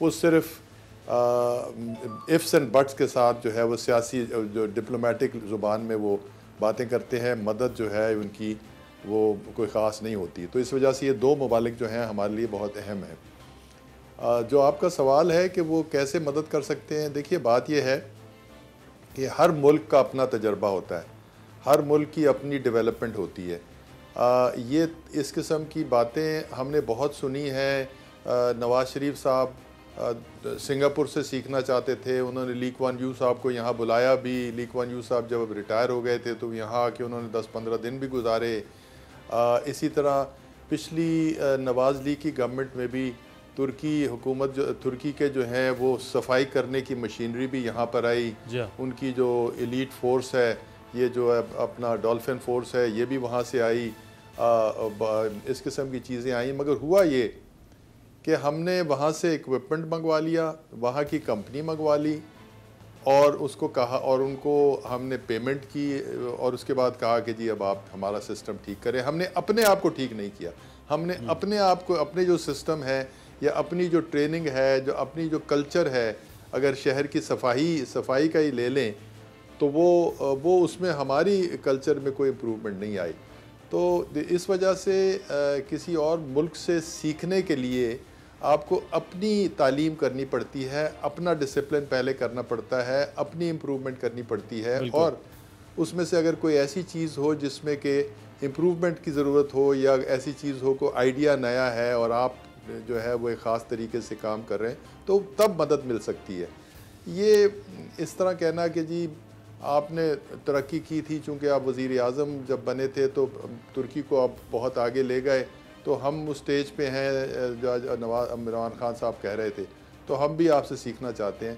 وہ صرف ifs and bits کے ساتھ جو ہے وہ سیاسی جو ڈپلومیٹک زبان میں وہ باتیں کرتے ہیں. مدد جو ہے ان کی وہ کوئی خاص نہیں ہوتی. تو اس وجہ سے یہ دو ممالک جو ہیں ہمارے لیے بہت اہم ہیں. جو آپ کا سوال ہے کہ وہ کیسے مدد کر سکتے ہیں، دیکھیے بات یہ ہے کہ ہر ملک کا اپنا تجربہ ہوتا ہے، ہر ملک کی اپنی ڈیولپمنٹ ہوتی ہے. یہ اس قسم کی باتیں ہم نے بہت سنی ہیں. نواز شریف صاحب سنگاپور سے سیکھنا چاہتے تھے، انہوں نے لی کوان یو صاحب کو یہاں بلایا بھی. لی کوان یو صاحب جب ریٹائر ہو گئے تھے تو یہاں آ کے انہوں نے 10-15 دن بھی گزارے. اسی طرح پچھلی نواز لیگ کی گورنمنٹ میں بھی ترکی حکومت ترکی کے جو ہیں وہ صفائی کرنے کی مشینری بھی یہاں پر آئی. ان کی جو ایلیٹ فورس ہے، یہ جو اپنا ڈولفن فورس ہے، یہ بھی وہاں سے آئی. اس قسم کی چیزیں آئیں. مگر ہوا یہ کہ ہم نے وہاں سے ایکوپمنٹ منگوا لیا، وہاں کی کمپنی منگوا لی اور اس کو کہا، اور ان کو ہم نے پیمنٹ کی اور اس کے بعد کہا کہ جی اب آپ ہمارا سسٹم ٹھیک کریں. ہم نے اپنے آپ کو ٹھیک نہیں کیا. ہم نے اپنے آپ کو، اپنے جو سسٹم ہے یا اپنی جو ٹریننگ ہے، جو اپنی جو کلچر ہے، اگر شہر کی صفائی کا ہی لے لیں تو وہ اس میں ہماری کلچر میں کوئی امپروومنٹ نہیں آئی. تو اس وجہ سے کسی اور ملک سے سیکھنے کے لیے آپ کو اپنی تعلیم کرنی پڑتی ہے، اپنا ڈسپلن پہلے کرنا پڑتا ہے، اپنی امپروومنٹ کرنی پڑتی ہے. اور اس میں سے اگر کوئی ایسی چیز ہو جس میں کہ امپروومنٹ کی ضرورت ہو، یا ایسی چیز ہو کوئی آئیڈیا نیا ہے اور آپ جو ہے وہ ایک خاص طریقے سے کام کر رہے ہیں، تو تب مدد مل سکتی ہے. یہ اس طرح کہنا کہ جی آپ نے ترقی کی تھی، چونکہ آپ وزیر اعظم جب بنے تھے تو ترکی کو آپ بہت آگے لے گئے، تو ہم اس سٹیج پہ ہیں جو عمران خان صاحب کہہ رہے تھے، تو ہم بھی آپ سے سیکھنا چاہتے ہیں.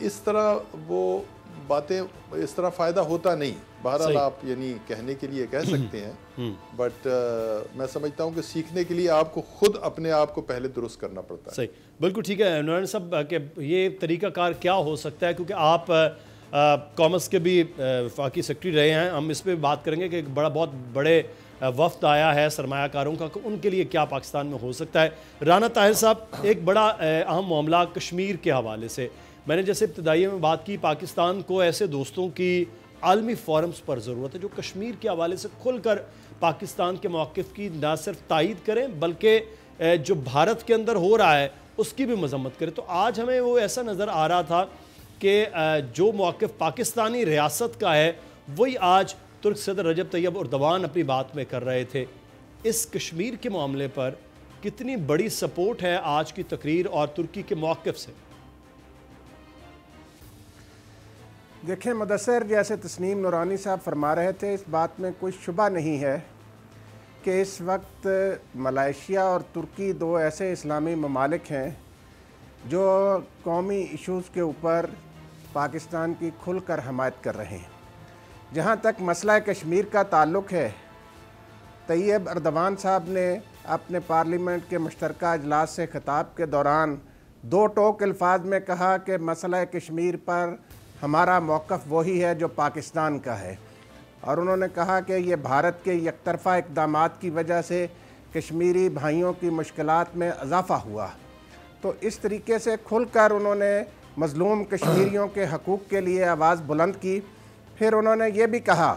اس طرح وہ باتیں، اس طرح فائدہ ہوتا نہیں. بہرحال آپ یعنی کہنے کے لیے کہہ سکتے ہیں، بٹ میں سمجھتا ہوں کہ سیکھنے کے لیے آپ کو خود اپنے آپ کو پہلے درست کرنا پڑتا ہے. صحیح، بالکل ٹھیک ہے عمران صاحب. کہ یہ طریقہ کار کیا ہو سکتا ہے، کیونکہ آپ کامرس کے بھی وفاقی سیکرٹری رہے ہیں. ہم اس پہ بات کریں گے کہ ایک بہت بڑے وفد آیا ہے سرمایہ کاروں کا، ان کے لیے کیا پاکستان میں ہو سکتا ہے. رانا طاہر صاحب، ایک بڑا اہم معاملہ کشمیر کے حوالے سے، میں نے جیسے ابتدائی میں بات کی، پاکستان کو ایسے دوستوں کی عالمی فورمز پر ضرورت ہے جو کشمیر کے حوالے سے کھل کر پاکستان کے موقف کی نہ صرف تائید کریں بلکہ جو بھارت کے اندر ہو رہا ہے اس کی بھی مذمت کریں. تو آج ہمیں وہ ایسا نظر آ رہا تھا کہ جو موقف پاکستانی ریاست کا ہے وہی آج ترک صدر رجب طیب اردوان اپنی بات میں کر رہے تھے. اس کشمیر کے معاملے پر کتنی بڑی سپورٹ ہے آج کی تقریر اور ترکی کے موقف سے؟ دیکھیں مدثر، جیسے تسنیم نورانی صاحب فرما رہے تھے، اس بات میں کوئی شبہ نہیں ہے کہ اس وقت ملائیشیا اور ترکی دو ایسے اسلامی ممالک ہیں جو قومی ایشوز کے اوپر پاکستان کی کھل کر حمایت کر رہے ہیں. جہاں تک مسئلہ کشمیر کا تعلق ہے، طیب اردوان صاحب نے اپنے پارلیمنٹ کے مشترکہ اجلاس سے خطاب کے دوران دو ٹوک الفاظ میں کہا کہ مسئلہ کشمیر پر ہمارا موقف وہی ہے جو پاکستان کا ہے، اور انہوں نے کہا کہ یہ بھارت کے یک طرفہ اقدامات کی وجہ سے کشمیری بھائیوں کی مشکلات میں اضافہ ہوا. تو اس طریقے سے کھل کر انہوں نے مظلوم کشمیریوں کے حقوق کے لیے آواز بلند کی. پھر انہوں نے یہ بھی کہا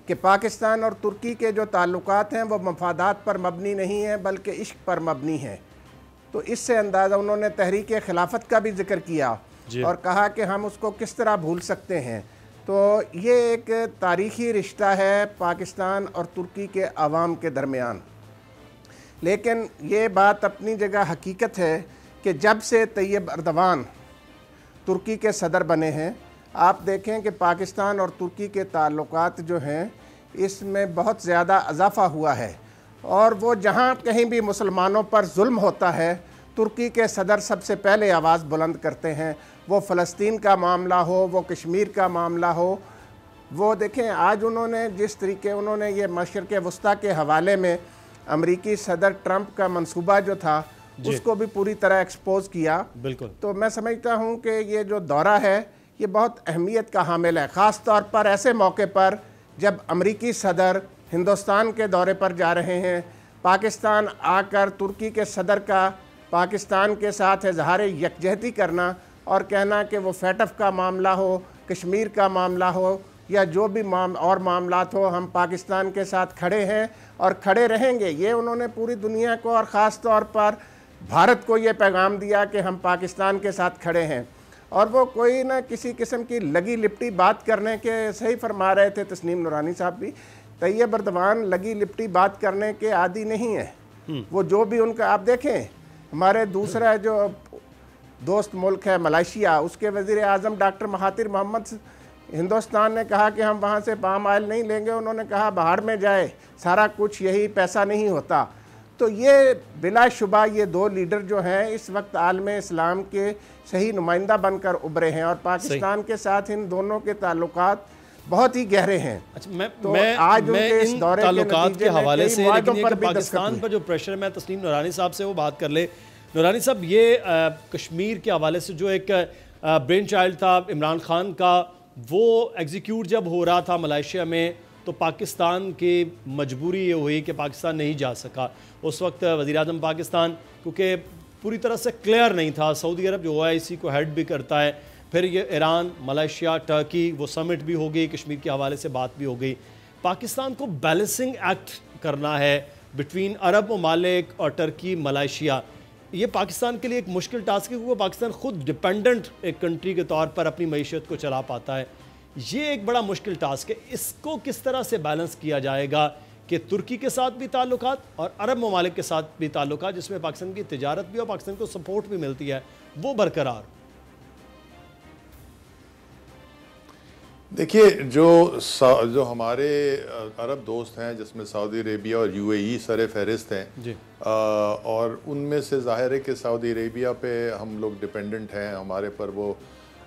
کہ پاکستان اور ترکی کے جو تعلقات ہیں وہ مفادات پر مبنی نہیں ہیں بلکہ عشق پر مبنی ہیں. تو اس سے اندازہ انہوں نے تحریک خلافت کا بھی ذکر کیا اور کہا کہ ہم اس کو کس طرح بھول سکتے ہیں. تو یہ ایک تاریخی رشتہ ہے پاکستان اور ترکی کے عوام کے درمیان. لیکن یہ بات اپنی جگہ حقیقت ہے کہ جب سے طیب اردوان ترکی کے صدر بنے ہیں، آپ دیکھیں کہ پاکستان اور ترکی کے تعلقات جو ہیں اس میں بہت زیادہ اضافہ ہوا ہے. اور وہ جہاں کہیں بھی مسلمانوں پر ظلم ہوتا ہے، ترکی کے صدر سب سے پہلے آواز بلند کرتے ہیں. وہ فلسطین کا معاملہ ہو، وہ کشمیر کا معاملہ ہو. وہ دیکھیں آج انہوں نے جس طریقے انہوں نے یہ مشرق وسطیٰ کے حوالے میں امریکی صدر ٹرمپ کا منصوبہ جو تھا اس کو بھی پوری طرح ایکسپوز کیا. بالکل. تو میں سمجھتا ہوں کہ یہ جو دورہ ہے یہ بہت اہمیت کا حامل ہے، خاص طور پر ایسے موقع پر جب امریکی صدر ہندوستان کے دورے پر جا رہے ہیں. پاکستان آ کر ترکی کے صدر کا پاکستان کے ساتھ اظہار یکجہتی کرنا اور کہنا کہ وہ فیٹف کا معاملہ ہو، کشمیر کا معاملہ ہو یا جو بھی اور معاملات ہو، ہم پاکستان کے ساتھ کھڑے ہیں اور کھڑے رہیں گے. یہ انہوں نے پوری دنیا کو اور خاص طور پر بھارت کو یہ پیغام دیا کہ ہم پاکستان کے ساتھ کھڑے ہیں. اور وہ کوئی نہ کسی قسم کی لگی لپٹی بات کرنے کے، صحیح فرما رہے تھے تسنیم نورانی صاحب بھی، طیب اردوان لگی لپٹی بات کرنے کے عادی نہیں ہے. وہ جو بھی ان کا، آپ دیکھیں ہمارے دوسرا جو دوست ملک ہے ملائیشیا، اس کے وزیر اعظم ڈاکٹر مہاتیر محمد، ہندوستان نے کہا کہ ہم وہاں سے پام آئل نہیں لیں گے، انہوں نے کہا باہر میں جائے، سارا کچھ یہی، پیسہ نہیں ہوتا. تو یہ بلا شبہ یہ دو لیڈر جو ہیں اس وقت عالم اسلام کے صحیح نمائندہ بن کر ابھرے ہیں، اور پاکستان کے ساتھ ان دونوں کے تعلقات بہت ہی گہرے ہیں. تو آج ان تعلقات کے حوالے سے پاکستان پر جو پریشر، میں تسنیم نورانی صاحب سے وہ بات کر لے. نورانی صاحب، یہ کشمیر کے حوالے سے جو ایک برین چائلڈ تھا عمران خان کا، وہ ایگزیکیوٹ جب ہو رہا تھا ملائیشیا میں، تو پاکستان کی مجبوری یہ ہوئی کہ پاکستان نہیں جا سکا. اس وقت وزیر اعظم پاکستان کیونکہ پوری طرح سے کلیئر نہیں تھا، سعودی عرب جو OIC کو ہیڈ بھی کرتا ہے، پھر یہ ایران، ملائیشیا، ٹرکی، وہ سمٹ بھی ہو گئی، کشمیر کے حوالے سے بات بھی ہو گئی. پاکستان کو بیلنسنگ ایکٹ کرنا ہے بٹوین عرب ممالک اور ٹرکی، ملائیشیا. یہ پاکستان کے لیے ایک مشکل ٹاسک ہے کیونکہ پاکستان خود ڈیپینڈنٹ ایک کنٹری کے طور پر اپنی معیشت کو چلا پاتا ہے. یہ ایک بڑا مشکل ٹاسک ہے. اس کو کس طرح سے بیلنس کیا جائے گا کہ ترکی کے ساتھ بھی تعلقات اور عرب ممالک کے ساتھ بھی تعلقات، جس میں پاکستان کی تجارت بھی اور پاکستان کو سپورٹ بھی ملتی ہے، وہ برقرار؟ دیکھیے، جو ہمارے عرب دوست ہیں جس میں سعودی عربیہ اور UAE سر فہرست ہیں جی، اور ان میں سے ظاہر ہے کہ سعودی عربیہ پہ ہم لوگ ڈیپینڈنٹ ہیں. ہمارے پر وہ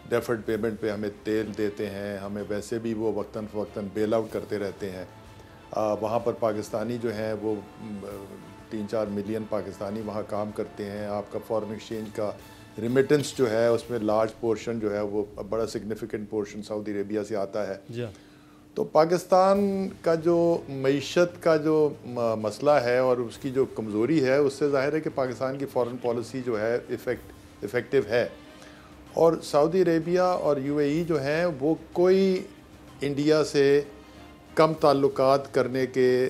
ڈیفرڈ پیمنٹ پہ ہمیں تیل دیتے ہیں، ہمیں ویسے بھی وہ وقتاً فوقتاً بیل آؤٹ کرتے رہتے ہیں. وہاں پر پاکستانی جو ہیں وہ 3-4 ملین پاکستانی وہاں کام کرتے ہیں. آپ کا فارن ایکسچینج کا ریمیٹنس جو ہے اس میں لارج پورشن جو ہے وہ بڑا سگنیفیکنٹ پورشن سعودی عربیہ سے آتا ہے. تو پاکستان کا جو معیشت کا جو مسئلہ ہے اور اس کی جو کمزوری ہے، اس سے ظاہر ہے کہ پاکستان کی فارن پالیسی جو ہے افیکٹو ہے. اور سعودی عربیہ اور UAE جو ہیں وہ کوئی انڈیا سے کم تعلقات کرنے کے،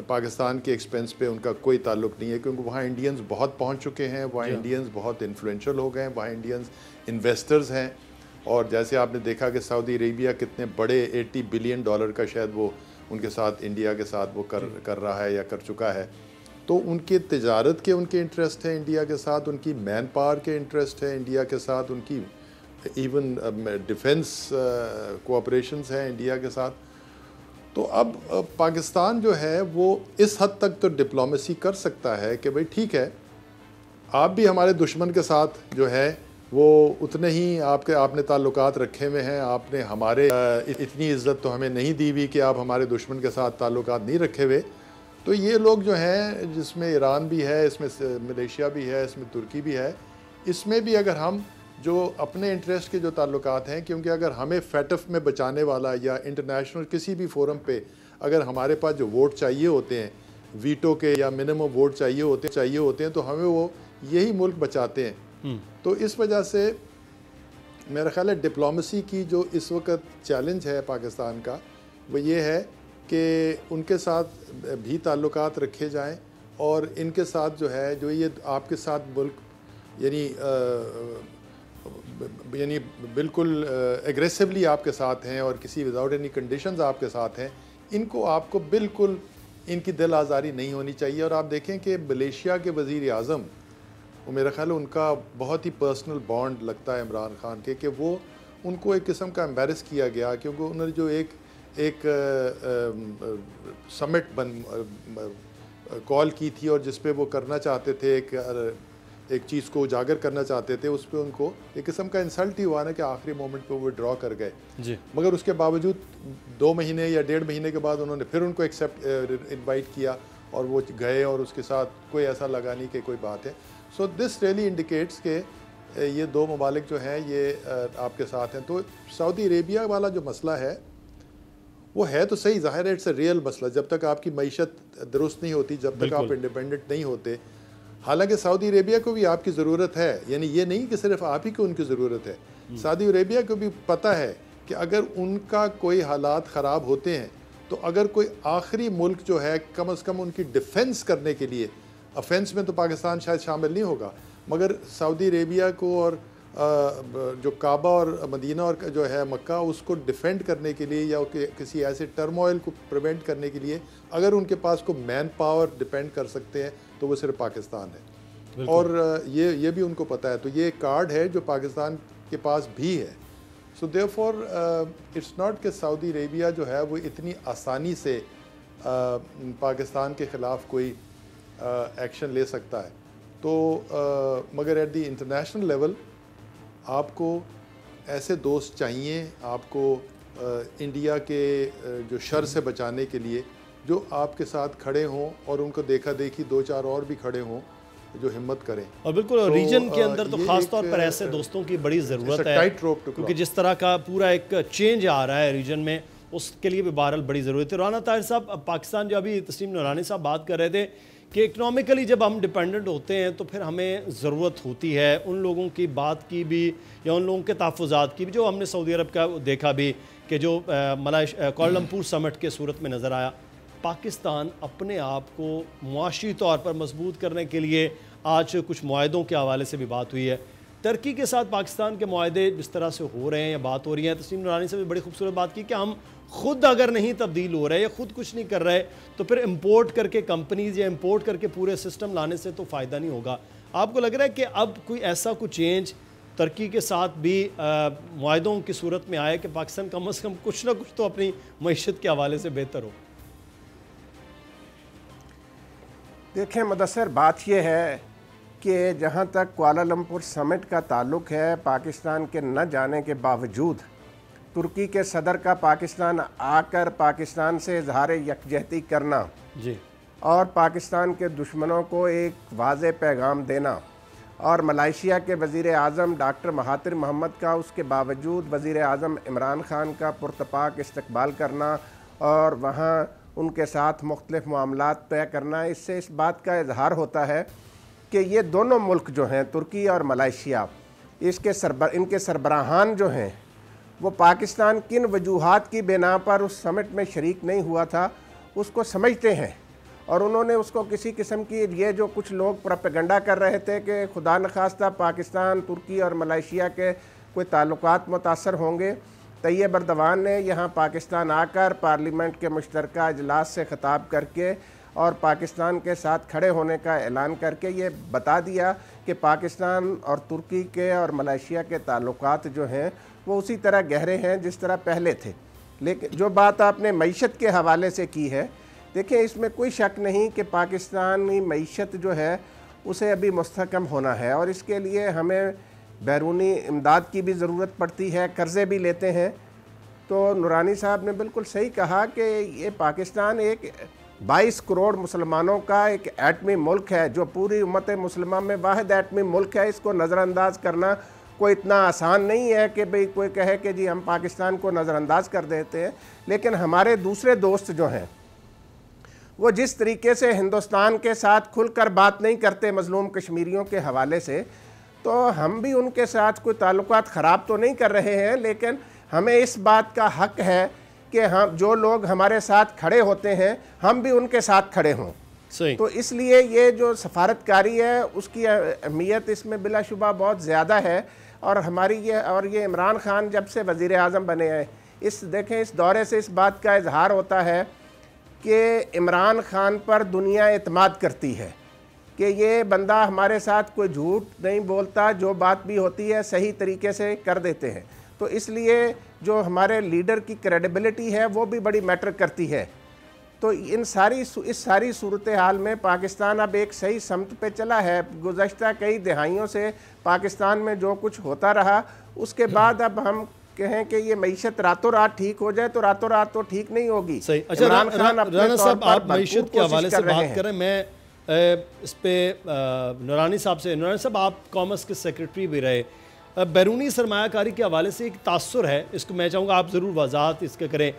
پاکستان کے ایکسپنس پہ ان کا کوئی تعلق نہیں ہے، کیونکہ وہاں انڈینز بہت پہنچ چکے ہیں، وہاں انڈینز بہت انفلوئنشل ہو گئے ہیں، وہاں انڈینز انویسٹرز ہیں. اور جیسے آپ نے دیکھا کہ سعودی عربیہ کتنے بڑے $80 بلین کا شاید وہ ان کے ساتھ، انڈیا کے ساتھ وہ کر رہا ہے یا کر چکا ہے. تو ان کے تجارت کے ان کے انٹرسٹ ہیں انڈیا کے ساتھ، ان کی مین پاور کے انٹرسٹ ہیں انڈیا کے ساتھ، ان کی ایون ڈیفنس کوآپریشنز ہیں انڈیا کے ساتھ. تو اب پاکستان جو ہے وہ اس حد تک تو ڈپلومیسی کر سکتا ہے کہ بھئی ٹھیک ہے، آپ بھی ہمارے دشمن کے ساتھ جو ہے وہ اتنے ہی آپ نے تعلقات رکھے ہوئے ہیں، آپ نے ہمارے اتنی عزت تو ہمیں نہیں دی ہوئی کہ آپ ہمارے دشمن کے ساتھ تعلقات نہیں رکھے ہوئے. تو یہ لوگ جو ہیں، جس میں ایران بھی ہے، اس میں ملیشیا بھی ہے، اس میں ترکی بھی ہے، اس میں بھی اگر ہم جو اپنے انٹرسٹ کے جو تعلقات ہیں، کیونکہ اگر ہمیں فیٹف میں بچانے والا یا انٹرنیشنل کسی بھی فورم پہ اگر ہمارے پاس جو ووٹ چاہیے ہوتے ہیں، ویٹو کے یا منیمم ووٹ چاہیے ہوتے ہیں، تو ہمیں وہ یہی ملک بچاتے ہیں. تو اس وجہ سے میرا خیال ہے ڈپلومیسی کی جو اس وقت چیلنج ہے پاکستان کا، وہ یہ ہے کہ ان کے ساتھ بھی تعلقات رکھے جائیں، اور ان کے ساتھ جو ہے جو یہ آپ کے ساتھ ملک یعنی بالکل ایگریسولی آپ کے ساتھ ہیں اور کسی وداؤٹ اینی کنڈیشنز آپ کے ساتھ ہیں، ان کو آپ کو بالکل ان کی دل آزاری نہیں ہونی چاہیے. اور آپ دیکھیں کہ ملیشیا کے وزیر اعظم، وہ میرا خیال ہے ان کا بہت ہی پرسنل بانڈ لگتا ہے عمران خان کے، کہ وہ ان کو ایک قسم کا ایمبیرس کیا گیا، کیونکہ انہوں نے جو ایک سمٹ کال کی تھی اور جس پہ وہ کرنا چاہتے تھے، ایک چیز کو اجاگر کرنا چاہتے تھے، اس پہ ان کو ایک قسم کا انسلٹ ہی ہوا نا کہ آخری مومنٹ پہ وہ ڈرا کر گئے. مگر اس کے باوجود 2 مہینے یا 1.5 مہینے کے بعد انہوں نے پھر ان کو انوائٹ کیا اور وہ گئے، اور اس کے ساتھ کوئی ایسا لگا نہیں کہ کوئی بات ہے. سو دس ریئلی انڈیکیٹس کہ یہ 2 ممالک جو ہیں یہ آپ کے ساتھ ہیں. تو سعودی عربیہ والا جو مسئلہ ہے وہ ہے تو صحیح، ظاہر ہے اٹس اے ریئل مسئلہ. جب تک آپ کی معیشت درست نہیں ہوتی، جب تک آپ انڈیپینڈنٹ نہیں ہوتے، حالانکہ سعودی عربیہ کو بھی آپ کی ضرورت ہے، یعنی یہ نہیں کہ صرف آپ ہی کو ان کی ضرورت ہے، سعودی عربیہ کو بھی پتہ ہے کہ اگر ان کا کوئی حالات خراب ہوتے ہیں تو اگر کوئی آخری ملک جو ہے کم از کم ان کی ڈیفنس کرنے کے لیے، افینس میں تو پاکستان شاید شامل نہیں ہوگا، مگر سعودی عربیہ کو اور جو کعبہ اور مدینہ اور جو ہے مکہ اس کو ڈیفینڈ کرنے کے لیے یا کسی ایسے ٹرموائل کو پریونٹ کرنے کے لیے اگر ان کے پاس کوئی مین پاور ڈیپینڈ کر سکتے ہیں تو وہ صرف پاکستان ہے، اور یہ بھی ان کو پتہ ہے، تو یہ کارڈ ہے جو پاکستان کے پاس بھی ہے. سو دیئرفور اٹس ناٹ کہ سعودی عربیہ جو ہے وہ اتنی آسانی سے پاکستان کے خلاف کوئی ایکشن لے سکتا ہے، تو مگر ایٹ دی انٹرنیشنل لیول آپ کو ایسے دوست چاہیے، آپ کو انڈیا کے جو شر سے بچانے کے لیے جو آپ کے ساتھ کھڑے ہوں اور ان کو دیکھا دیکھی دو چار اور بھی کھڑے ہوں جو ہمت کریں. اور بالکل ریجن کے اندر تو خاص طور پر ایسے دوستوں کی بڑی ضرورت ہے، کیونکہ جس طرح کا پورا ایک چینج آ رہا ہے ریجن میں، اس کے لیے بھی بہرحال بڑی ضرورت ہے. رانا طاہر صاحب، پاکستان جو ابھی تسنیم نورانی صاحب بات کر رہے تھے کہ اکنامکلی جب ہم ڈیپینڈنٹ ہوتے ہیں تو پھر ہمیں ضرورت ہوتی ہے ان لوگوں کی بات کی بھی یا ان لوگوں کے تحفظات کی بھی، جو ہم نے سعودی عرب کا دیکھا بھی کہ جو کوالالمپور سمٹ کے صورت میں نظر آیا. پاکستان اپنے آپ کو معاشی طور پر مضبوط کرنے کے لیے آج کچھ معاہدوں کے حوالے سے بھی بات ہوئی ہے. ترکی کے ساتھ پاکستان کے معاہدے جس طرح سے ہو رہے ہیں یا بات ہو رہی ہے، تسنیم نورانی سے بھی بڑی خوبصورت بات کی کہ ہم خود اگر نہیں تبدیل ہو رہے یا خود کچھ نہیں کر رہے تو پھر امپورٹ کر کے کمپنیز یا امپورٹ کر کے پورے سسٹم لانے سے تو فائدہ نہیں ہوگا. آپ کو لگ رہا ہے کہ اب کوئی ایسا کوئی چینج ترکی کے ساتھ بھی معاہدوں کی صورت میں آئے کہ پاکستان کم از کم کچھ نہ کچھ تو اپنی معیشت کے حوالے سے بہتر ہو؟ دیکھیں مدثر، بات یہ ہے کہ جہاں تک کوالالمپور سمٹ کا تعلق ہے، پاکستان کے نہ جانے کے باوجود ترکی کے صدر کا پاکستان آ کر پاکستان سے اظہار یکجہتی کرنا اور پاکستان کے دشمنوں کو ایک واضح پیغام دینا، اور ملائیشیا کے وزیر اعظم ڈاکٹر مہاتر محمد کا اس کے باوجود وزیر اعظم عمران خان کا پرتپاک استقبال کرنا اور وہاں ان کے ساتھ مختلف معاملات طے کرنا، اس سے اس بات کا اظہار ہوتا ہے کہ یہ دونوں ملک جو ہیں ترکی اور ملائیشیا، ان کے سربراہان جو ہیں وہ پاکستان کن وجوہات کی بنا پر اس سمٹ میں شریک نہیں ہوا تھا اس کو سمجھتے ہیں، اور انہوں نے اس کو کسی قسم کی یہ جو کچھ لوگ پروپیگنڈا کر رہے تھے کہ خدا نخواستہ پاکستان، ترکی اور ملائیشیا کے کوئی تعلقات متاثر ہوں گے. طیب اردوان نے یہاں پاکستان آ کر پارلیمنٹ کے مشترکہ اجلاس سے خطاب کر کے اور پاکستان کے ساتھ کھڑے ہونے کا اعلان کر کے یہ بتا دیا کہ پاکستان اور ترکی کے اور ملائیشیا کے تعلقات جو ہیں وہ اسی طرح گہرے ہیں جس طرح پہلے تھے. لیکن جو بات آپ نے معیشت کے حوالے سے کی ہے، دیکھیں اس میں کوئی شک نہیں کہ پاکستانی معیشت جو ہے اسے ابھی مستحکم ہونا ہے، اور اس کے لیے ہمیں بیرونی امداد کی بھی ضرورت پڑتی ہے، قرضے بھی لیتے ہیں. تو نورانی صاحب نے بالکل صحیح کہا کہ یہ پاکستان ایک 22 کروڑ مسلمانوں کا ایک ایٹمی ملک ہے، جو پوری امت مسلمہ میں واحد ایٹمی ملک ہے. اس کو نظر انداز کرنا کوئی اتنا آسان نہیں ہے کہ بھئی کوئی کہے کہ جی ہم پاکستان کو نظر انداز کر دیتے ہیں. لیکن ہمارے دوسرے دوست جو ہیں وہ جس طریقے سے ہندوستان کے ساتھ کھل کر بات نہیں کرتے مظلوم کشمیریوں کے حوالے سے، تو ہم بھی ان کے ساتھ کوئی تعلقات خراب تو نہیں کر رہے ہیں، لیکن ہمیں اس بات کا حق ہے کہ ہم جو لوگ ہمارے ساتھ کھڑے ہوتے ہیں ہم بھی ان کے ساتھ کھڑے ہوں. تو اس لیے یہ جو سفارت کاری ہے اس کی اہمیت اس میں بلا شبہ بہت زیادہ ہے. اور یہ عمران خان جب سے وزیر اعظم بنے ہیں، دیکھیں اس دورے سے اس بات کا اظہار ہوتا ہے کہ عمران خان پر دنیا اعتماد کرتی ہے کہ یہ بندہ ہمارے ساتھ کوئی جھوٹ نہیں بولتا، جو بات بھی ہوتی ہے صحیح طریقے سے کر دیتے ہیں. تو اس لیے جو ہمارے لیڈر کی کریڈیبلٹی ہے وہ بھی بڑی میٹر کرتی ہے. تو اس ساری صورتحال میں پاکستان اب ایک صحیح سمت پہ چلا ہے. گزشتہ کئی دہائیوں سے پاکستان میں جو کچھ ہوتا رہا، اس کے بعد اب ہم کہیں کہ یہ معیشت راتوں رات ٹھیک ہو جائے تو راتوں رات تو ٹھیک نہیں ہوگی. اچھا رانا صاحب، آپ معیشت کے حوالے سے بات کریں، میں اس پہ نورانی صاحب آپ کامرس کے سیکرٹری بھی رہے. بیرونی سرمایہ کاری کے حوالے سے ایک تاثر ہے، اس کو میں چاہوں گا آپ ضرور وضاحت اس کے کریں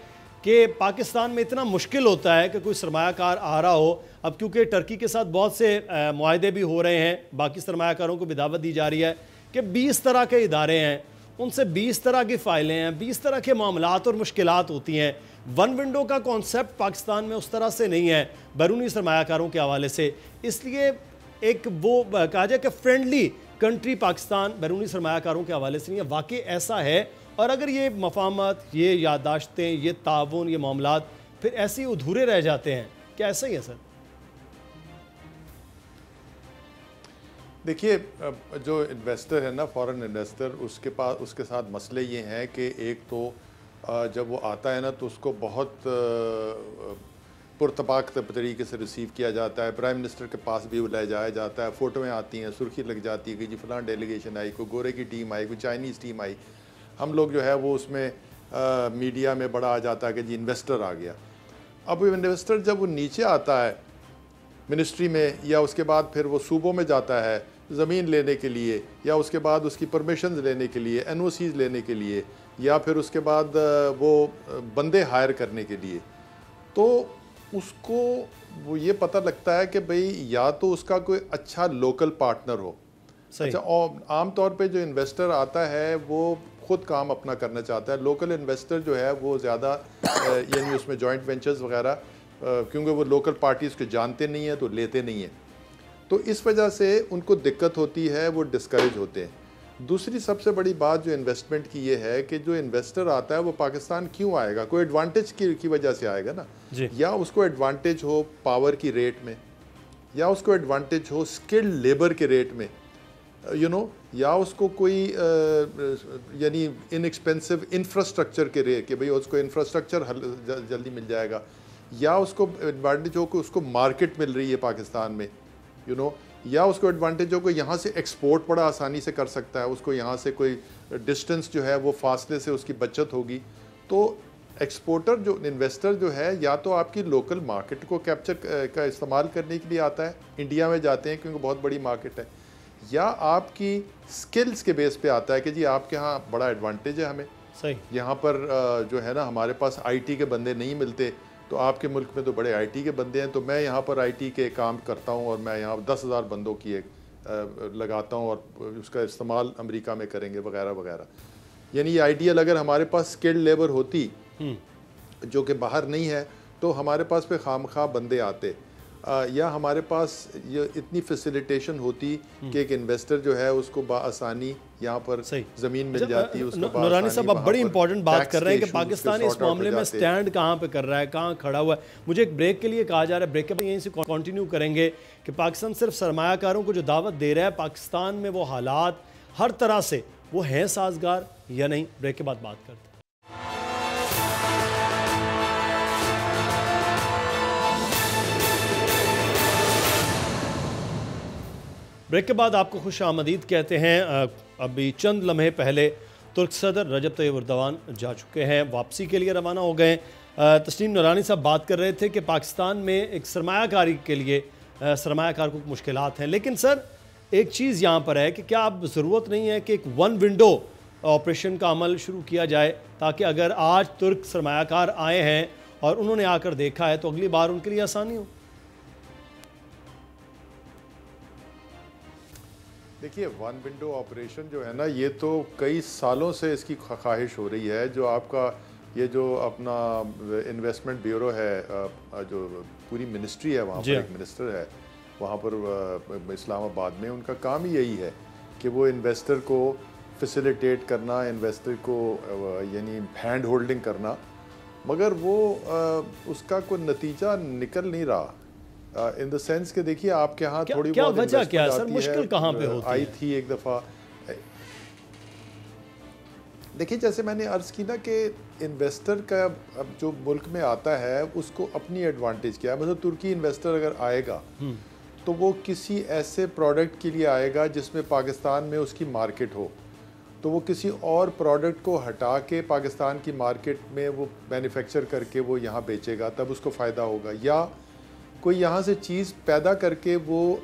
کہ پاکستان میں اتنا مشکل ہوتا ہے کہ کوئی سرمایہ کار آ رہا ہو. اب کیونکہ ٹرکی کے ساتھ بہت سے معاہدے بھی ہو رہے ہیں, باقی سرمایہ کاروں کو بھی دعوت دی جا رہی ہے کہ 20 طرح کے ادارے ہیں, ان سے 20 طرح کی فائلیں ہیں, 20 طرح کے معاملات اور مشکلات ہوتی ہیں. ون ونڈو کا کانسیپٹ پاکستان میں اس طرح سے نہیں ہے بیرونی سرمایہ کاروں کے حوالے سے. اس لیے ایک وہ کہا جائے کہ فرینڈلی کنٹری پاکستان بیرونی سرمایہ کاروں کے حوالے سے نہیں ہے. واقعی ایسا ہے؟ اور اگر یہ مفاہمت, یہ یادداشتیں, یہ تعاون, یہ معاملات پھر ایسے ہی ادھورے رہ جاتے ہیں, کیا ایسا ہی ہے سر؟ دیکھیے, جو انویسٹر ہے نا, فارن انویسٹر, اس کے ساتھ مسئلے یہ ہیں کہ ایک تو جب وہ آتا ہے نا تو اس کو بہت پرتپاک طریقے سے ریسیو کیا جاتا ہے. پرائم منسٹر کے پاس بھی لے جایا جاتا ہے, فوٹویں آتی ہیں, سرخی لگ جاتی ہے کہ جی فلاں ڈیلیگیشن آئی, کوئی گورے کی ٹیم آئی, کوئی چائنیز ٹیم آئی. ہم لوگ جو ہے وہ اس میں میڈیا میں بڑا آ جاتا ہے کہ جی انویسٹر آ گیا. اب وہ انویسٹر جب وہ نیچے آتا ہے منسٹری میں, یا اس کے بعد پھر وہ صوبوں میں جاتا ہے زمین لینے کے لیے, یا اس کے بعد اس کی پرمیشنز لینے کے لیے, این او سیز لینے کے لیے, یا پھر اس کے بعد وہ بندے ہائر کرنے کے لیے, تو اس کو وہ یہ پتہ لگتا ہے کہ بھئی یا تو اس کا کوئی اچھا لوکل پارٹنر ہو. اچھا, عام طور پہ جو انویسٹر آتا ہے وہ خود کام اپنا کرنا چاہتا ہے. لوکل انویسٹر جو ہے وہ زیادہ یعنی اس میں جوائنٹ وینچرز وغیرہ, کیونکہ وہ لوکل پارٹیز کو جانتے نہیں ہیں تو لیتے نہیں ہیں, تو اس وجہ سے ان کو دقت ہوتی ہے, وہ ڈسکریج ہوتے ہیں. دوسری سب سے بڑی بات جو انویسٹمنٹ کی یہ ہے کہ جو انویسٹر آتا ہے وہ پاکستان کیوں آئے گا؟ کوئی ایڈوانٹیج کی وجہ سے آئے گا نا. یا اس کو ایڈوانٹیج ہو پاور کی ریٹ میں, یا اس کو ایڈوانٹیج ہو اسکلڈ لیبر کے ریٹ میں, یا اس کو کوئی یعنی ان ایکسپینسو انفراسٹرکچر کے ریٹ کہ بھئی اس کو انفراسٹرکچر جلدی مل جائے گا, یا اس کو ایڈوانٹیج ہو کہ اس کو مارکیٹ مل رہی ہے پاکستان میں, یا اس کو ایڈوانٹیج ہو کہ یہاں سے ایکسپورٹ بڑا آسانی سے کر سکتا ہے, اس کو یہاں سے کوئی ڈسٹنس جو ہے وہ فاصلے سے اس کی بچت ہوگی. تو ایکسپورٹر جو انویسٹر جو ہے یا تو آپ کی لوکل مارکیٹ کو کیپچر کا استعمال کرنے کے لیے آتا ہے, انڈیا میں جاتے ہیں کیونکہ بہت بڑی مارکیٹ ہے, یا آپ کی سکلز کے بیس پہ آتا ہے کہ جی آپ کے ہاں بڑا ایڈوانٹیج ہے ہمیں, یہاں پر جو ہے نا ہمارے پاس آئی ٹی کے بندے نہیں ملتے, تو آپ کے ملک میں تو بڑے آئی ٹی کے بندے ہیں, تو میں یہاں پر آئی ٹی کے کام کرتا ہوں اور میں یہاں 10,000 بندوں کی ایک لگاتا ہوں اور اس کا استعمال امریکہ میں کریں گے وغیرہ وغیرہ. یعنی یہ آئیڈیل اگر ہمارے پاس اسکلڈ لیبر ہوتی جو کہ باہر نہیں ہے تو ہمارے پاس پہ خامخواہ بندے آتے, یا ہمارے پاس یہ اتنی فیسیلیٹیشن ہوتی کہ ایک انویسٹر جو ہے اس کو بآسانی یہاں پر زمین مل جاتی ہے. نورانی صاحب آپ بڑی امپورٹنٹ بات کر رہے ہیں کہ پاکستان اس معاملے میں سٹینڈ کہاں پہ کر رہا ہے, کہاں کھڑا ہوا ہے. مجھے ایک بریک کے لیے کہا جا رہا ہے, بریک کے بعد یہیں سے کنٹینیو کریں گے کہ پاکستان صرف سرمایہ کاروں کو جو دعوت دے رہا ہے, پاکستان میں وہ حالات ہر طرح سے وہ ہیں سازگار یا نہیں. بریک کے بعد بات کرتے ہیں. بریک کے بعد آپ کو خوش آمدید کہتے ہیں. ابھی چند لمحے پہلے ترک صدر رجب طیب اردوان جا چکے ہیں, واپسی کے لیے روانہ ہو گئے. تسنیم نورانی صاحب بات کر رہے تھے کہ پاکستان میں ایک سرمایہ کاری کے لیے سرمایہ کار کو مشکلات ہیں, لیکن سر ایک چیز یہاں پر ہے کہ کیا اب ضرورت نہیں ہے کہ ایک ون ونڈو آپریشن کا عمل شروع کیا جائے, تاکہ اگر آج ترک سرمایہ کار آئے ہیں اور انہوں نے آ کر دیکھا ہے تو اگلی بار ان کے لیے آسانی ہو؟ دیکھیے, ون ونڈو آپریشن جو ہے نا یہ تو کئی سالوں سے اس کی خواہش ہو رہی ہے. جو آپ کا یہ جو اپنا انویسٹمنٹ بیورو ہے, جو پوری منسٹری ہے وہاں پر ایک منسٹر ہے وہاں پر اسلام آباد میں, ان کا کام ہی یہی ہے کہ وہ انویسٹر کو فیسیلیٹیٹ کرنا, انویسٹر کو یعنی ہینڈ ہولڈنگ کرنا, مگر وہ اس کا کوئی نتیجہ نکل نہیں رہا. ان دا سینس کہ دیکھیے آپ کے ہاں تھوڑی بہت وجہ کیا ہے سر, مشکل کہاں پہ ہوتی ہے؟ آئی تھی ایک دفعہ. دیکھیے جیسے میں نے عرض کی نا کہ انویسٹر کا اب جو ملک میں آتا ہے اس کو اپنی ایڈوانٹیج کیا ہے. مثلا ترکی انویسٹر اگر آئے گا تو وہ کسی ایسے پروڈکٹ کے لیے آئے گا جس میں پاکستان میں اس کی مارکیٹ ہو, تو وہ کسی اور پروڈکٹ کو ہٹا کے پاکستان کی مارکیٹ میں وہ مینوفیکچر کر کے وہ یہاں بیچے گا, تب اس کو فائدہ ہوگا. یا کوئی یہاں سے چیز پیدا کر کے وہ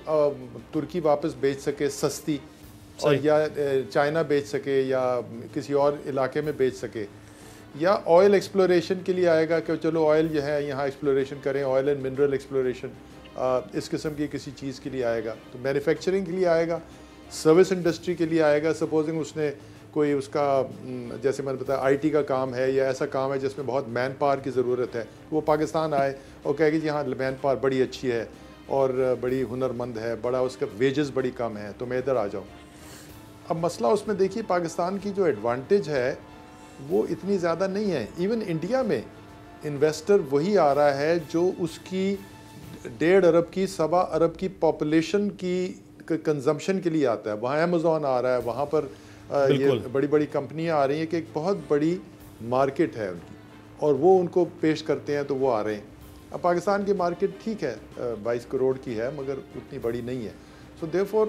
ترکی واپس بیچ سکے سستی, اور یا چائنا بیچ سکے یا کسی اور علاقے میں بیچ سکے. یا آئل ایکسپلوریشن کے لیے آئے گا کہ چلو آئل جو ہے یہاں ایکسپلوریشن کریں, آئل اینڈ منرل ایکسپلوریشن, اس قسم کی کسی چیز کے لیے آئے گا. تو مینوفیکچرنگ کے لیے آئے گا, سروس انڈسٹری کے لیے آئے گا. سپوزنگ اس نے کوئی اس کا جیسے میں نے بتایا آئی ٹی کا کام ہے یا ایسا کام ہے جس میں بہت مین پاور کی ضرورت ہے, وہ پاکستان آئے اور کہے کہ جی ہاں مین پاور بڑی اچھی ہے اور بڑی ہنرمند ہے, بڑا اس کا ویجز بڑی کم ہے, تو میں ادھر آ جاؤں. اب مسئلہ اس میں دیکھیے پاکستان کی جو ایڈوانٹیج ہے وہ اتنی زیادہ نہیں ہے. ایون انڈیا میں انویسٹر وہی آ رہا ہے جو اس کی 1.5 ارب کی 1.25 ارب کی پاپولیشن کی کنزمپشن کے لیے آتا ہے. وہاں امیزون آ رہا ہے, وہاں پر یہ بڑی بڑی کمپنیاں آ رہی ہیں کہ ایک بہت بڑی مارکیٹ ہے ان کی, اور وہ ان کو پیش کرتے ہیں تو وہ آ رہے ہیں. اب پاکستان کی مارکیٹ ٹھیک ہے 22 کروڑ کی ہے مگر اتنی بڑی نہیں ہے. سو دیرفور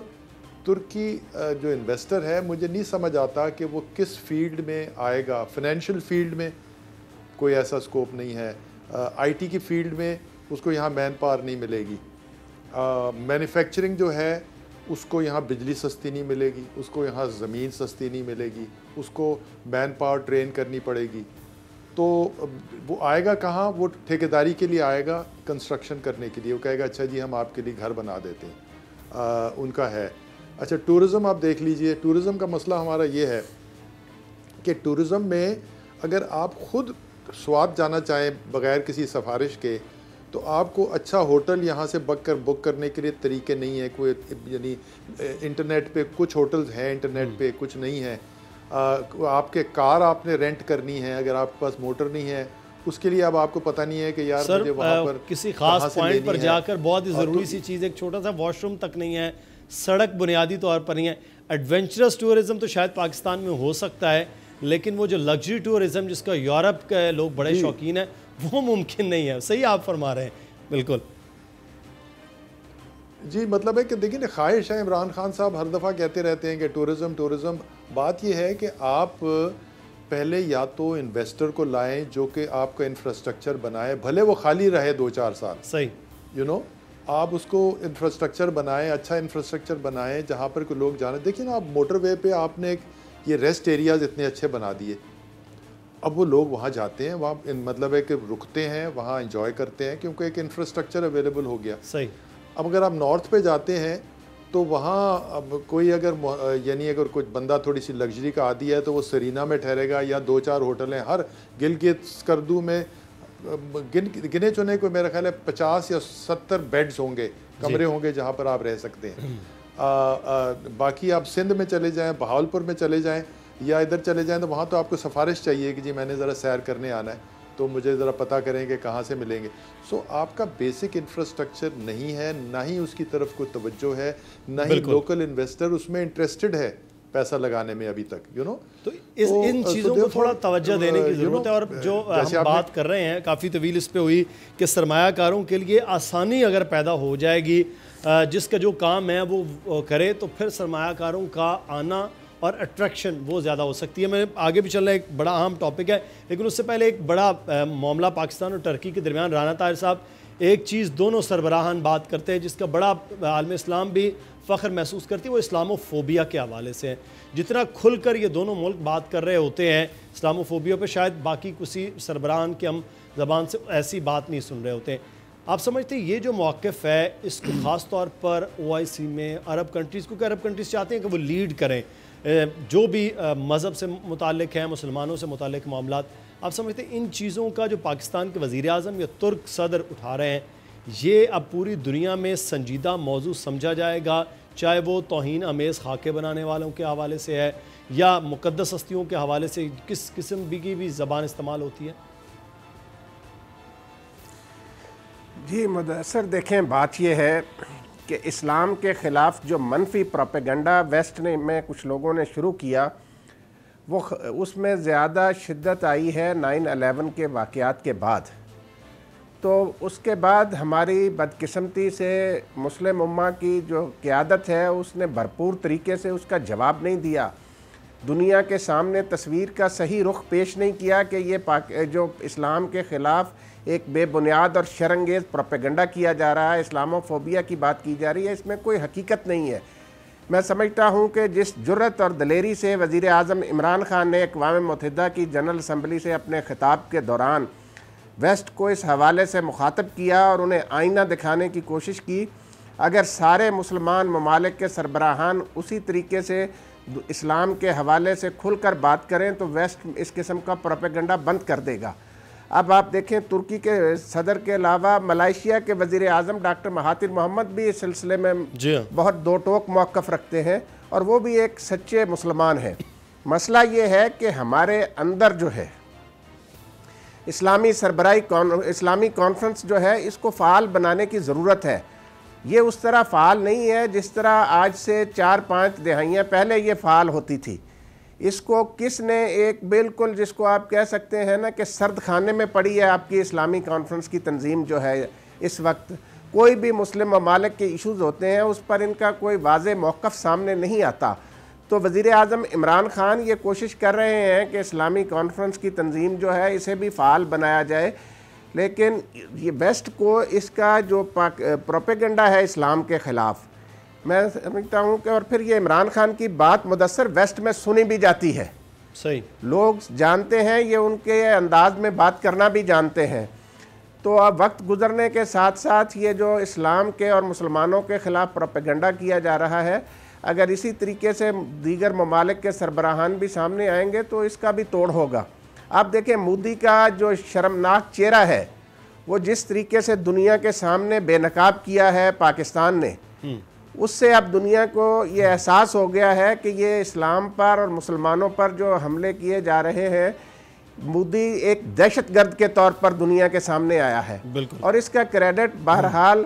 ترکی جو انویسٹر ہے مجھے نہیں سمجھ آتا کہ وہ کس فیلڈ میں آئے گا. فائنینشیل فیلڈ میں کوئی ایسا سکوپ نہیں ہے, آئی ٹی کی فیلڈ میں اس کو یہاں مین پاور نہیں ملے گی, مینوفیکچرنگ جو ہے اس کو یہاں بجلی سستی نہیں ملے گی, اس کو یہاں زمین سستی نہیں ملے گی, اس کو مین پاور ٹرین کرنی پڑے گی. تو وہ آئے گا کہاں؟ وہ ٹھیکیداری کے لیے آئے گا, کنسٹرکشن کرنے کے لیے. وہ کہے گا اچھا جی ہم آپ کے لیے گھر بنا دیتے ہیں, ان کا ہے. اچھا ٹورزم آپ دیکھ لیجئے, ٹورزم کا مسئلہ ہمارا یہ ہے کہ ٹورزم میں اگر آپ خود سوات جانا چاہیں بغیر کسی سفارش کے تو آپ کو اچھا ہوٹل یہاں سے بک کرنے کے لیے طریقے نہیں ہیں. کوئی یعنی انٹرنیٹ پہ کچھ ہوٹلز ہیں, انٹرنیٹ پہ کچھ نہیں ہے. آپ کے کار آپ نے رینٹ کرنی ہے, اگر آپ کے پاس موٹر نہیں ہے اس کے لیے اب آپ کو پتہ نہیں ہے کہ یار مجھے وہاں پر کسی خاص پوائنٹ پر جا کر بہت ہی ضروری سی چیز, ایک چھوٹا سا واش روم تک نہیں ہے, سڑک بنیادی طور پر نہیں ہے. ایڈونچرس ٹورزم تو شاید پاکستان میں ہو سکتا ہے, لیکن وہ جو لگژری ٹورزم جس کا یورپ کے لوگ بڑے شوقین ہیں وہ ممکن نہیں ہے. صحیح آپ فرما رہے ہیں بالکل. جی مطلب ہے کہ دیکھیں خواہش ہے, عمران خان صاحب ہر دفعہ کہتے رہتے ہیں کہ ٹورزم. بات یہ ہے کہ آپ پہلے یا تو انویسٹر کو لائیں جو کہ آپ کا انفراسٹرکچر بنائے, بھلے وہ خالی رہے 2-4 سال, صحیح آپ اس کو انفراسٹرکچر بنائیں, اچھا انفراسٹرکچر بنائیں جہاں پر کوئی لوگ جانے. دیکھیں نا آپ موٹر وے پہ آپ نے یہ ریسٹ ایریاز اتنے اچھے بنا دیے, اب وہ لوگ وہاں جاتے ہیں, وہاں مطلب ہے کہ رکتے ہیں, وہاں انجوائے کرتے ہیں کیونکہ ایک انفراسٹرکچر اویلیبل ہو گیا. صحیح. اب اگر آپ نارتھ پہ جاتے ہیں تو وہاں اب کوئی اگر یعنی اگر کچھ بندہ تھوڑی سی لگژری کا عادی ہے تو وہ سرینا میں ٹھہرے گا, یا 2-4 ہوٹل ہیں ہر گلگت سکردو میں, گنے چنے کو میرا خیال ہے 50 یا 70 بیڈز ہوں گے, کمرے ہوں گے جہاں پر آپ رہ سکتے ہیں. باقی آپ سندھ میں چلے جائیں, بہاولپور میں چلے جائیں یا ادھر چلے جائیں تو وہاں تو آپ کو سفارش چاہیے کہ جی میں نے ذرا سیر کرنے آنا ہے تو مجھے ذرا پتہ کریں کہ کہاں سے ملیں گے. سو آپ کا بیسک انفراسٹرکچر نہیں ہے, نہ ہی اس کی طرف کوئی توجہ ہے, نہ ہی لوکل انویسٹر اس میں انٹرسٹڈ ہے پیسہ لگانے میں ابھی تک. تو ان چیزوں کو تھوڑا توجہ دینے کی ضرورت ہے. اور جو ہم بات کر رہے ہیں کافی طویل اس پہ ہوئی کہ سرمایہ کاروں کے لیے آسانی اگر پیدا ہو جائے گی, جس کا جو کام ہے وہ کرے, تو پھر سرمایہ کاروں کا آنا اور اٹریکشن وہ زیادہ ہو سکتی ہے. میں آگے بھی چل رہا ہے, ایک بڑا اہم ٹاپک ہے, لیکن اس سے پہلے ایک بڑا معاملہ پاکستان اور ٹرکی کے درمیان. رانا طاہر صاحب, ایک چیز دونوں سربراہان بات کرتے ہیں جس کا بڑا عالم اسلام بھی فخر محسوس کرتی ہے, وہ اسلامو فوبیا کے حوالے سے ہے. جتنا کھل کر یہ دونوں ملک بات کر رہے ہوتے ہیں اسلامو فوبیا پہ, شاید باقی کسی سربراہان کی ہم زبان سے ایسی بات نہیں سن رہے ہوتے ہیں. آپ سمجھتے ہیں یہ جو موقف ہے اس کو خاص طور پر OIC میں عرب کنٹریز, کیونکہ عرب کنٹریز چاہتے ہیں کہ وہ لیڈ کریں جو بھی مذہب سے متعلق ہیں, مسلمانوں سے متعلق معاملات, آپ سمجھتے ہیں ان چیزوں کا جو پاکستان کے وزیر اعظم یا ترک صدر اٹھا رہے ہیں یہ اب پوری دنیا میں سنجیدہ موضوع سمجھا جائے گا, چاہے وہ توہین امیز خاکے بنانے والوں کے حوالے سے ہے یا مقدس ہستیوں کے حوالے سے, کس قسم کی بھی زبان استعمال ہوتی ہے؟ جی مدثر, دیکھیں بات یہ ہے کہ اسلام کے خلاف جو منفی پروپیگنڈا ویسٹ میں کچھ لوگوں نے شروع کیا وہ اس میں زیادہ شدت آئی ہے 9/11 کے واقعات کے بعد. تو اس کے بعد ہماری بدقسمتی سے مسلم امہ کی جو قیادت ہے اس نے بھرپور طریقے سے اس کا جواب نہیں دیا, دنیا کے سامنے تصویر کا صحیح رخ پیش نہیں کیا کہ یہ جو اسلام کے خلاف ایک بے بنیاد اور شرانگیز پروپیگنڈا کیا جا رہا ہے, اسلامو فوبیا کی بات کی جا رہی ہے, اس میں کوئی حقیقت نہیں ہے. میں سمجھتا ہوں کہ جس جرت اور دلیری سے وزیر اعظم عمران خان نے اقوام متحدہ کی جنرل اسمبلی سے اپنے خطاب کے دوران ویسٹ کو اس حوالے سے مخاطب کیا اور انہیں آئینہ دکھانے کی کوشش کی، اگر سارے مسلمان ممالک کے سربراہان اسی طریقے سے اسلام کے حوالے سے کھل کر بات کریں تو ویسٹ اس قسم کا پروپیگنڈا بند کر دے گا۔ اب آپ دیکھیں ترکی کے صدر کے علاوہ ملائیشیا کے وزیر اعظم ڈاکٹر مہاتیر محمد بھی اس سلسلے میں بہت دو ٹوک موقف رکھتے ہیں، اور وہ بھی ایک سچے مسلمان ہیں۔ مسئلہ یہ ہے کہ ہمارے اندر جو ہے اسلامی کانفرنس جو ہے اس کو فعال بنانے کی ضرورت ہے۔ یہ اس طرح فعال نہیں ہے جس طرح آج سے 4-5 دہائیاں پہلے یہ فعال ہوتی تھی۔ اس کو کس نے ایک بالکل جس کو آپ کہہ سکتے ہیں نا کہ سرد خانے میں پڑی ہے آپ کی اسلامی کانفرنس کی تنظیم جو ہے اس وقت۔ کوئی بھی مسلم ممالک کے ایشوز ہوتے ہیں اس پر ان کا کوئی واضح موقف سامنے نہیں آتا۔ تو وزیر اعظم عمران خان یہ کوشش کر رہے ہیں کہ اسلامی کانفرنس کی تنظیم جو ہے اسے بھی فعال بنایا جائے، لیکن یہ ویسٹ کو اس کا جو پروپیگنڈا ہے اسلام کے خلاف، میں سمجھتا ہوں کہ اور پھر یہ عمران خان کی بات مدثر ویسٹ میں سنی بھی جاتی ہے، صحیح لوگ جانتے ہیں، یہ ان کے انداز میں بات کرنا بھی جانتے ہیں۔ تو اب وقت گزرنے کے ساتھ ساتھ یہ جو اسلام کے اور مسلمانوں کے خلاف پروپیگنڈا کیا جا رہا ہے، اگر اسی طریقے سے دیگر ممالک کے سربراہان بھی سامنے آئیں گے تو اس کا بھی توڑ ہوگا۔ آپ دیکھیں مودی کا جو شرمناک چہرہ ہے، وہ جس طریقے سے دنیا کے سامنے بے نقاب کیا ہے پاکستان نے، اس سے اب دنیا کو یہ احساس ہو گیا ہے کہ یہ اسلام پر اور مسلمانوں پر جو حملے کیے جا رہے ہیں، مودی ایک دہشت گرد کے طور پر دنیا کے سامنے آیا ہے، اور اس کا کریڈٹ بہرحال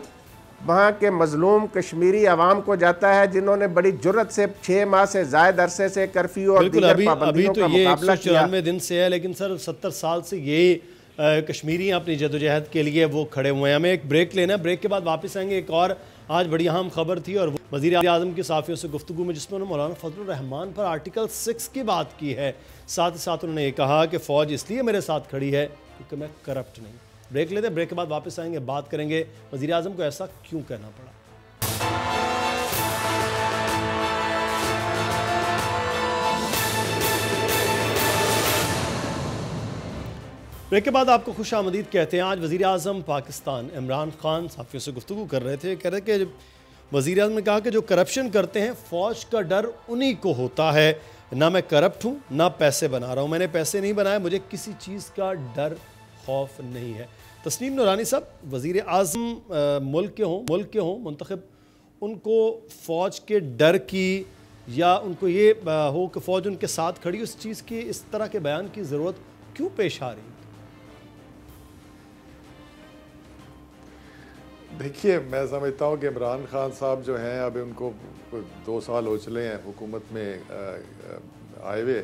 وہاں کے مظلوم کشمیری عوام کو جاتا ہے جنہوں نے بڑی جرت سے 6 ماہ سے زائد عرصے سے کرفیو اور دیگر پابندیوں کا مقابلہ کیا۔ 194 دن سے ہے، لیکن سر 70 سال سے یہی کشمیری اپنی جدوجہد کے لیے وہ کھڑے ہوئے ہیں۔ ہمیں ایک بریک لینا ہے، بریک کے بعد واپس آئیں گے۔ ایک اور آج بڑی اہم خبر تھی، اور وزیر اعظم کے صحافیوں سے گفتگو میں جس میں انہوں نے مولانا فضل الرحمان پر آرٹیکل 6 کی بات کی ہے، ساتھ ہی ساتھ انہوں نے یہ کہا کہ فوج اس لیے میرے ساتھ کھڑی ہے کیونکہ میں کرپٹ نہیں۔ بریک لیتے ہیں، بریک کے بعد واپس آئیں گے، بات کریں گے وزیر اعظم کو ایسا کیوں کہنا پڑا۔ بریک کے بعد آپ کو خوش آمدید کہتے ہیں۔ آج وزیر اعظم پاکستان عمران خان صحافیوں سے گفتگو کر رہے تھے، کہہ رہے کہ وزیر اعظم نے کہا کہ جو کرپشن کرتے ہیں فوج کا ڈر انہی کو ہوتا ہے، نہ میں کرپٹ ہوں نہ پیسے بنا رہا ہوں، میں نے پیسے نہیں بنائے، مجھے کسی چیز کا ڈر خوف نہیں ہے۔ تسنیم نورانی صاحب، وزیر اعظم ملک کے ہوں منتخب، ان کو فوج کے ڈر کی یا ان کو یہ ہو کہ فوج ان کے ساتھ کھڑی، اس چیز کی اس طرح کے بیان کی ضرورت کیوں پیش آ رہی ہے؟ دیکھیے، میں سمجھتا ہوں کہ عمران خان صاحب جو ہیں، اب ان کو 2 سال ہو چلے ہیں حکومت میں آئے ہوئے،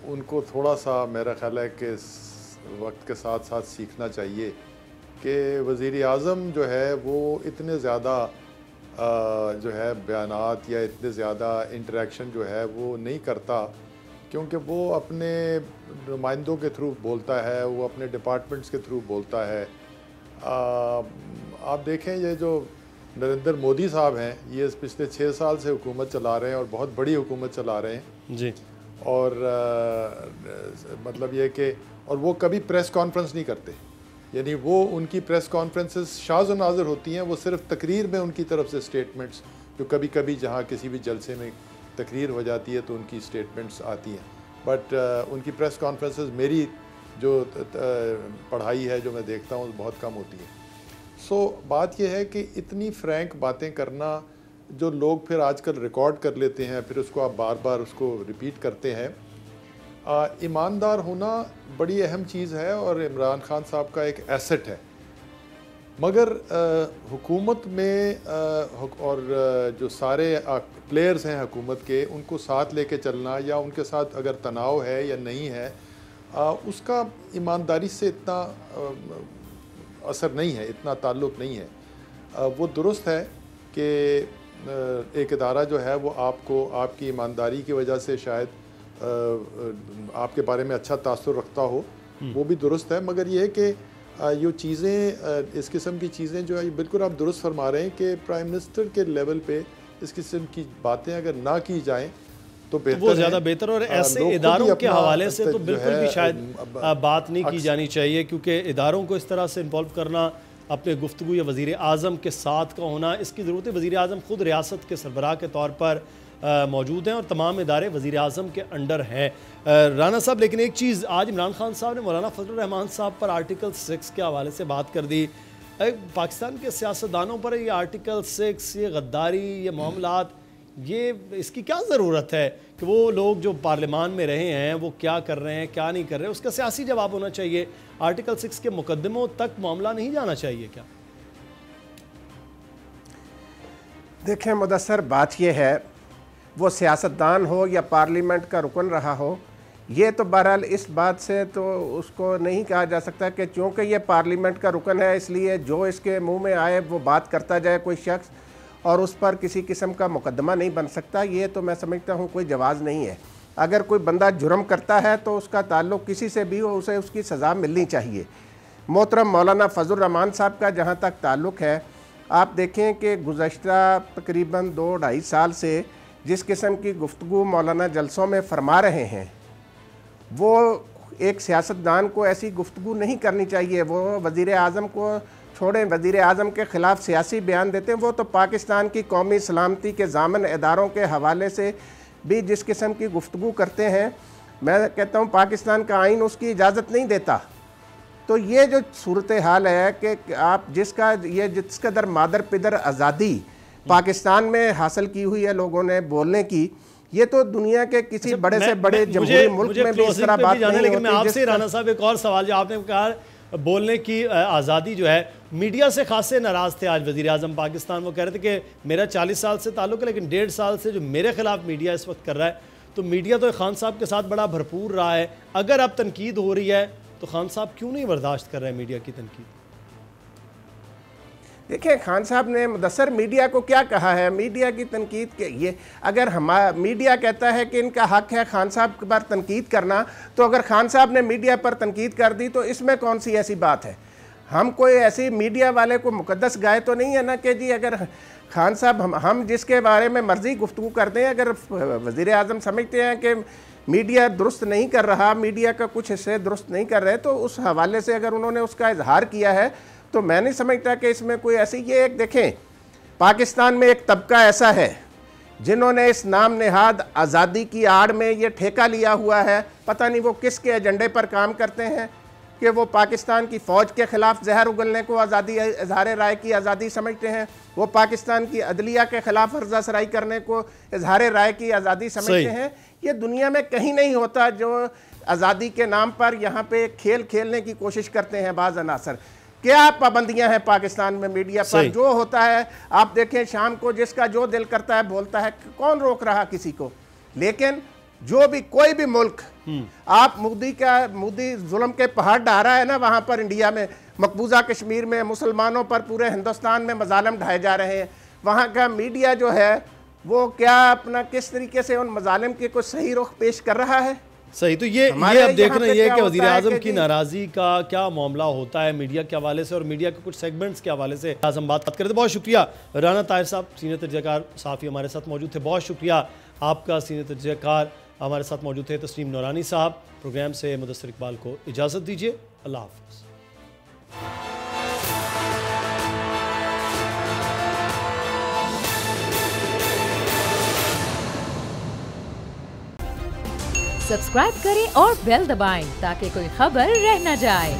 ان کو تھوڑا سا میرا خیال ہے کہ وقت کے ساتھ ساتھ سیکھنا چاہیے کہ وزیر اعظم جو ہے وہ اتنے زیادہ جو ہے بیانات یا اتنے زیادہ انٹریکشن جو ہے وہ نہیں کرتا، کیونکہ وہ اپنے نمائندوں کے تھرو بولتا ہے، وہ اپنے ڈپارٹمنٹس کے تھرو بولتا ہے۔ آپ دیکھیں یہ جو نریندر مودی صاحب ہیں، یہ پچھلے 6 سال سے حکومت چلا رہے ہیں اور بہت بڑی حکومت چلا رہے ہیں جی، اور مطلب یہ کہ اور وہ کبھی پریس کانفرنس نہیں کرتے، یعنی وہ ان کی پریس کانفرنسز شاذ و نادر ہوتی ہیں، وہ صرف تقریر میں ان کی طرف سے سٹیٹمنٹس، جو کبھی کبھی جہاں کسی بھی جلسے میں تقریر ہو جاتی ہے تو ان کی سٹیٹمنٹس آتی ہیں، بٹ ان کی پریس کانفرنسز میری جو پڑھائی ہے جو میں دیکھتا ہوں بہت کم ہوتی ہے۔ سو بات یہ ہے کہ اتنی فرینک باتیں کرنا جو لوگ پھر آج کل ریکارڈ کر لیتے ہیں، پھر اس کو آپ بار بار اس کو ریپیٹ کرتے ہیں، ایماندار ہونا بڑی اہم چیز ہے اور عمران خان صاحب کا ایک ایسٹ ہے، مگر حکومت میں اور جو سارے پلیئرز ہیں حکومت کے، ان کو ساتھ لے کے چلنا یا ان کے ساتھ اگر تناؤ ہے یا نہیں ہے، اس کا ایمانداری سے اتنا اثر نہیں ہے، اتنا تعلق نہیں ہے۔ وہ درست ہے کہ ایک ادارہ جو ہے وہ آپ کو آپ کی ایمانداری کی وجہ سے شاید آپ کے بارے میں اچھا تاثر رکھتا ہو، وہ بھی درست ہے، مگر یہ ہے کہ یہ چیزیں اس قسم کی چیزیں جو ہے بالکل آپ درست فرما رہے ہیں کہ پرائم منسٹر کے لیول پہ اس قسم کی باتیں اگر نہ کی جائیں تو بہتر وہ زیادہ بہتر، اور ایسے اداروں کے حوالے سے تو بالکل بھی شاید بات نہیں کی جانی چاہیے، کیونکہ اداروں کو اس طرح سے انوالو کرنا اپنے گفتگو یا وزیر اعظم کے ساتھ کا ہونا، اس کی ضرورت ہے۔ وزیر اعظم خود ریاست کے سربراہ کے طور پر موجود ہیں اور تمام ادارے وزیر اعظم کے انڈر ہیں۔ رانا صاحب، لیکن ایک چیز، آج عمران خان صاحب نے مولانا فضل الرحمان صاحب پر آرٹیکل 6 کے حوالے سے بات کر دی۔ پاکستان کے سیاستدانوں پر یہ آرٹیکل 6، یہ غداری، یہ معاملات، یہ اس کی کیا ضرورت ہے کہ وہ لوگ جو پارلیمان میں رہے ہیں وہ کیا کر رہے ہیں، کیا نہیں کر رہے ہیں، اس کا سیاسی جواب ہونا چاہیے۔ آرٹیکل 6 کے مقدموں تک معاملہ نہیں جانا چاہیے کیا؟ دیکھیں مدثر، بات یہ ہے، وہ سیاستدان ہو یا پارلیمنٹ کا رکن رہا ہو، یہ تو بہرحال اس بات سے تو اس کو نہیں کہا جا سکتا کہ چونکہ یہ پارلیمنٹ کا رکن ہے اس لیے جو اس کے منہ میں آئے وہ بات کرتا جائے کوئی شخص، اور اس پر کسی قسم کا مقدمہ نہیں بن سکتا۔ یہ تو میں سمجھتا ہوں کوئی جواز نہیں ہے۔ اگر کوئی بندہ جرم کرتا ہے تو اس کا تعلق کسی سے بھی ہو، اسے اس کی سزا ملنی چاہیے۔ محترم مولانا فضل الرحمان صاحب کا جہاں تک تعلق ہے، آپ دیکھیں کہ گزشتہ تقریباً 2-2.5 سال سے جس قسم کی گفتگو مولانا جلسوں میں فرما رہے ہیں، وہ ایک سیاستدان کو ایسی گفتگو نہیں کرنی چاہیے۔ وہ وزیر اعظم کو چھوڑیں، وزیر اعظم کے خلاف سیاسی بیان دیتے ہیں، وہ تو پاکستان کی قومی سلامتی کے ضامن اداروں کے حوالے سے بھی جس قسم کی گفتگو کرتے ہیں، میں کہتا ہوں پاکستان کا آئین اس کی اجازت نہیں دیتا۔ تو یہ جو صورتحال ہے کہ آپ جس قدر مادر پدر آزادی پاکستان میں حاصل کی ہوئی ہے لوگوں نے بولنے کی، یہ تو دنیا کے کسی بڑے سے بڑے جمہوری ملک میں بھی اس طرح بات نہیں ہوتی۔ لیکن میں آپ سے رانا صاحب ایک اور سوال، جو آپ نے کہا بولنے کی آزادی جو ہے، میڈیا سے خاصے ناراض تھے آج وزیر اعظم پاکستان۔ وہ کہہ رہے تھے کہ میرا 40 سال سے تعلق ہے، لیکن 1.5 سال سے جو میرے خلاف میڈیا اس وقت کر رہا ہے، تو میڈیا تو خان صاحب کے ساتھ بڑا بھرپور رہا ہے۔ اگر اب تنقید ہو رہی ہے تو خان صاحب کیوں نہیں برداشت کر رہے ہیں میڈیا کی تنقید؟ دیکھیں خان صاحب نے مدثر میڈیا کو کیا کہا ہے؟ میڈیا کی تنقید کے یہ اگر میڈیا کہتا ہے کہ ان کا حق ہے خان صاحب پر تنقید کرنا، تو اگر خان صاحب نے میڈیا پر تنقید کر دی تو اس میں کون سی ایسی بات ہے؟ ہم کوئی ایسی میڈیا والے کو مقدس گائے تو نہیں ہے نا کہ جی اگر خان صاحب ہم جس کے بارے میں مرضی گفتگو کرتے ہیں، اگر وزیر اعظم سمجھتے ہیں کہ میڈیا درست نہیں کر رہا، میڈیا کا کچھ حصے درست نہیں کر رہے، تو اس حوالے سے اگر انہوں نے اس کا اظہار کیا ہے تو میں نہیں سمجھتا کہ اس میں کوئی ایسی یہ ایک دیکھیں پاکستان میں ایک طبقہ ایسا ہے جنہوں نے اس نام نہاد آزادی کی آڑ میں یہ ٹھیکہ لیا ہوا ہے، پتہ نہیں وہ کس کے ایجنڈے پر کام کرتے ہیں، کہ وہ پاکستان کی فوج کے خلاف زہر اگلنے کو آزادی، اظہار رائے کی آزادی سمجھتے ہیں، وہ پاکستان کی عدلیہ کے خلاف عرضہ سرائی کرنے کو اظہار رائے کی آزادی سمجھتے ہیں۔ یہ دنیا میں کہیں نہیں ہوتا جو آزادی کے نام پر یہاں پہ کھیل کھیلنے کی کوشش کرتے ہیں بعض عناصر۔ کیا پابندیاں ہیں پاکستان میں میڈیا پر؟ جو ہوتا ہے آپ دیکھیں شام کو جس کا جو دل کرتا ہے بولتا ہے، کون روک رہا کسی کو؟ لیکن جو بھی کوئی بھی ملک، آپ مودی ظلم کے پہاڑ ڈھا رہا ہے نا وہاں پر انڈیا میں، مقبوضہ کشمیر میں مسلمانوں پر پورے ہندوستان میں مظالم ڈھائے جا رہے ہیں، وہاں کا میڈیا جو ہے وہ کیا اپنا کس طریقے سے ان مظالم کے کوئی صحیح رخ پیش کر رہا ہے؟ صحیح، تو یہ اب دیکھنا یہ کہ وزیر اعظم کی ناراضی کا کیا معاملہ ہوتا ہے میڈیا کے حوالے سے، اور میڈیا کے کچھ سیگمنٹس کے حوالے سے آج ہم بات کرتے ہیں۔ بہت شکریہ رانا طاہر صاحب، سینئر تجزیہ کار صحافی ہمارے ساتھ موجود تھے۔ بہت شکریہ آپ کا سینئر تجزیہ کار ہمارے ساتھ موجود تھے تسنیم نورانی صاحب۔ پروگرام سے مدثر اقبال کو اجازت دیجیے، اللہ حافظ۔ سبسکرائب کریں اور بیل دبائیں تاکہ کوئی خبر رہ نہ جائے۔